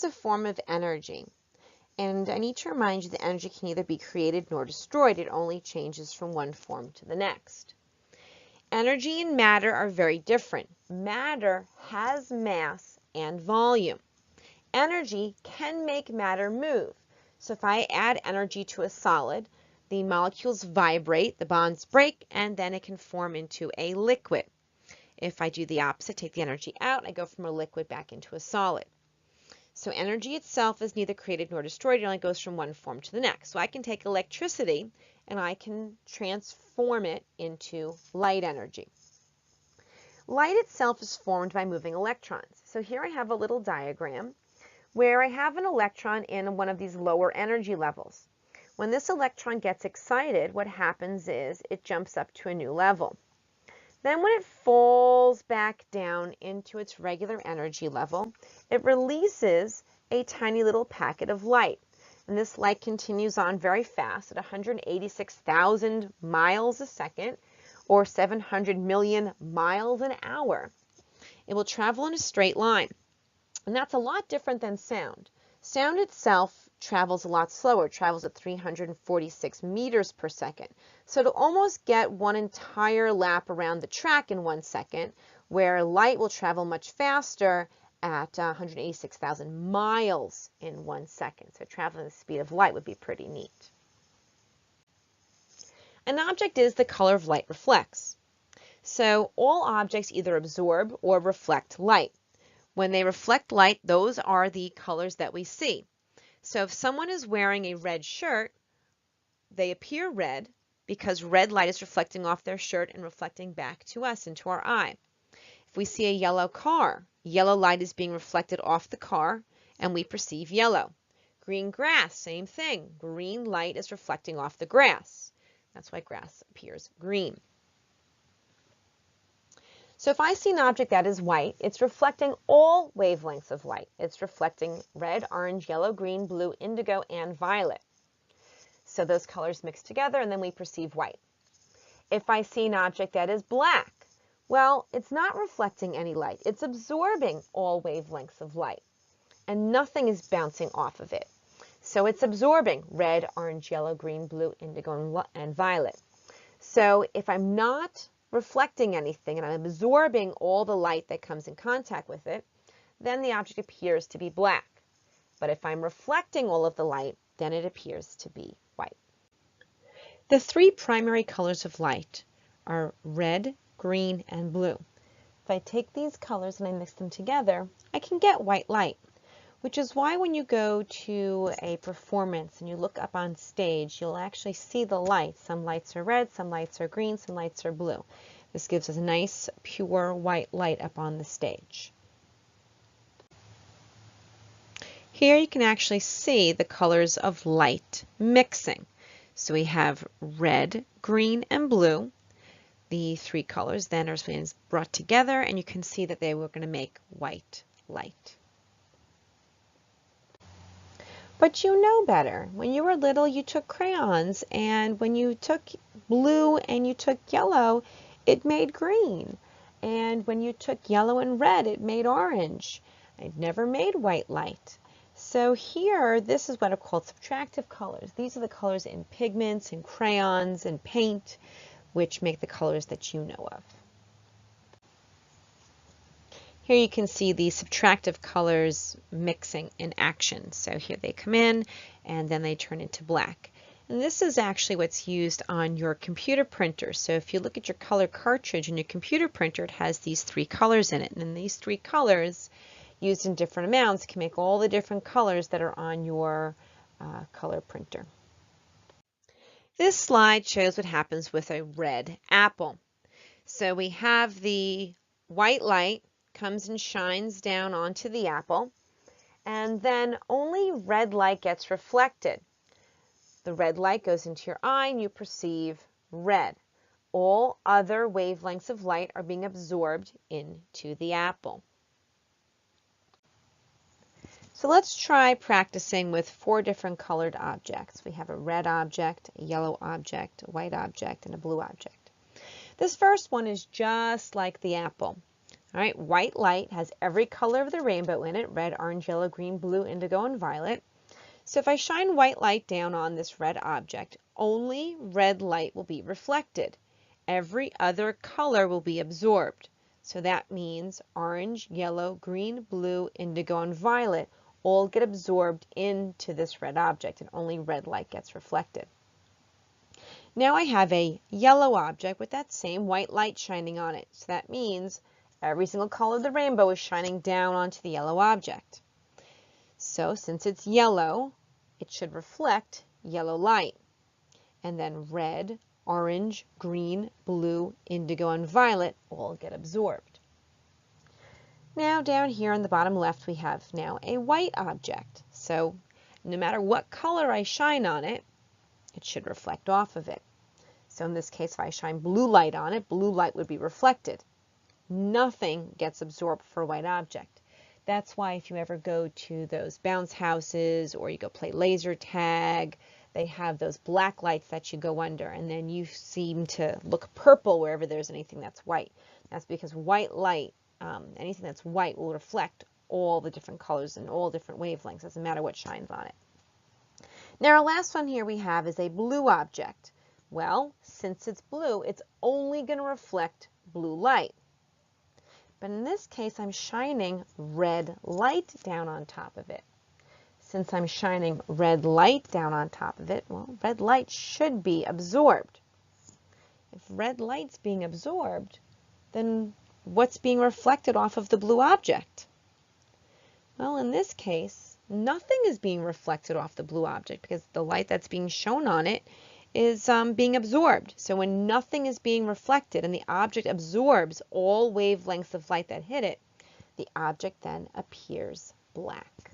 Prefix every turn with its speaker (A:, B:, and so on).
A: a form of energy. And I need to remind you that energy can neither be created nor destroyed. It only changes from one form to the next. Energy and matter are very different. Matter has mass and volume. Energy can make matter move. So if I add energy to a solid, the molecules vibrate, the bonds break, and then it can form into a liquid. If I do the opposite, take the energy out, I go from a liquid back into a solid. So energy itself is neither created nor destroyed. It only goes from one form to the next. So I can take electricity and I can transform it into light energy. Light itself is formed by moving electrons. So here I have a little diagram where I have an electron in one of these lower energy levels. When this electron gets excited, what happens is it jumps up to a new level. Then when it falls back down into its regular energy level, it releases a tiny little packet of light. And this light continues on very fast at 186,000 miles a second, or 700 million miles an hour. It will travel in a straight line. And that's a lot different than sound. Sound itself travels a lot slower. It travels at 346 meters per second. So to almost get one entire lap around the track in 1 second, where light will travel much faster at 186,000 miles in 1 second. So traveling the speed of light would be pretty neat. An object is the color of light reflects. So all objects either absorb or reflect light. When they reflect light, those are the colors that we see. So if someone is wearing a red shirt, they appear red because red light is reflecting off their shirt and reflecting back to us into our eye. If we see a yellow car, yellow light is being reflected off the car and we perceive yellow. Green grass, same thing. Green light is reflecting off the grass. That's why grass appears green. So if I see an object that is white, it's reflecting all wavelengths of light. It's reflecting red, orange, yellow, green, blue, indigo, and violet. So those colors mix together and then we perceive white. If I see an object that is black, well, it's not reflecting any light. It's absorbing all wavelengths of light and nothing is bouncing off of it. So it's absorbing red, orange, yellow, green, blue, indigo, and violet. So if I'm not reflecting anything and I'm absorbing all the light that comes in contact with it, then the object appears to be black. But if I'm reflecting all of the light, then it appears to be white. The three primary colors of light are red, green, and blue. If I take these colors and I mix them together, I can get white light, which is why when you go to a performance and you look up on stage, you'll actually see the lights. Some lights are red, some lights are green, some lights are blue. This gives us a nice, pure white light up on the stage. Here you can actually see the colors of light mixing. So we have red, green, and blue. The three colors then are being brought together and you can see that they were going to make white light. But you know better. When you were little, you took crayons, and when you took blue and you took yellow, it made green. And when you took yellow and red, it made orange. It never made white light. So here, this is what are called subtractive colors. These are the colors in pigments, in crayons, and paint, which make the colors that you know of. Here you can see the subtractive colors mixing in action. So here they come in and then they turn into black. And this is actually what's used on your computer printer. So if you look at your color cartridge in your computer printer, it has these three colors in it. And these three colors used in different amounts can make all the different colors that are on your color printer. This slide shows what happens with a red apple. So we have the white light comes and shines down onto the apple, and then only red light gets reflected. The red light goes into your eye and you perceive red. All other wavelengths of light are being absorbed into the apple. So let's try practicing with 4 different colored objects. We have a red object, a yellow object, a white object, and a blue object. This first one is just like the apple. All right, white light has every color of the rainbow in it, red, orange, yellow, green, blue, indigo, and violet. So if I shine white light down on this red object, only red light will be reflected. Every other color will be absorbed. So that means orange, yellow, green, blue, indigo, and violet all get absorbed into this red object, and only red light gets reflected. Now I have a yellow object with that same white light shining on it. So that means every single color of the rainbow is shining down onto the yellow object. So since it's yellow, it should reflect yellow light. And then red, orange, green, blue, indigo, and violet all get absorbed. Now down here on the bottom left we have now a white object. So no matter what color I shine on it, it should reflect off of it. So in this case, if I shine blue light on it, blue light would be reflected. Nothing gets absorbed for a white object. That's why if you ever go to those bounce houses or you go play laser tag, they have those black lights that you go under, and then you seem to look purple wherever there's anything that's white. That's because white light, anything that's white, will reflect all the different colors and all different wavelengths. Doesn't matter what shines on it. Now our last one here we have is a blue object. Well, since it's blue, it's only going to reflect blue light. But in this case, I'm shining red light down on top of it. Since I'm shining red light down on top of it, well, red light should be absorbed. If red light's being absorbed, then what's being reflected off of the blue object? Well, in this case, nothing is being reflected off the blue object because the light that's being shown on it is being absorbed. So when nothing is being reflected and the object absorbs all wavelengths of light that hit it, the object then appears black.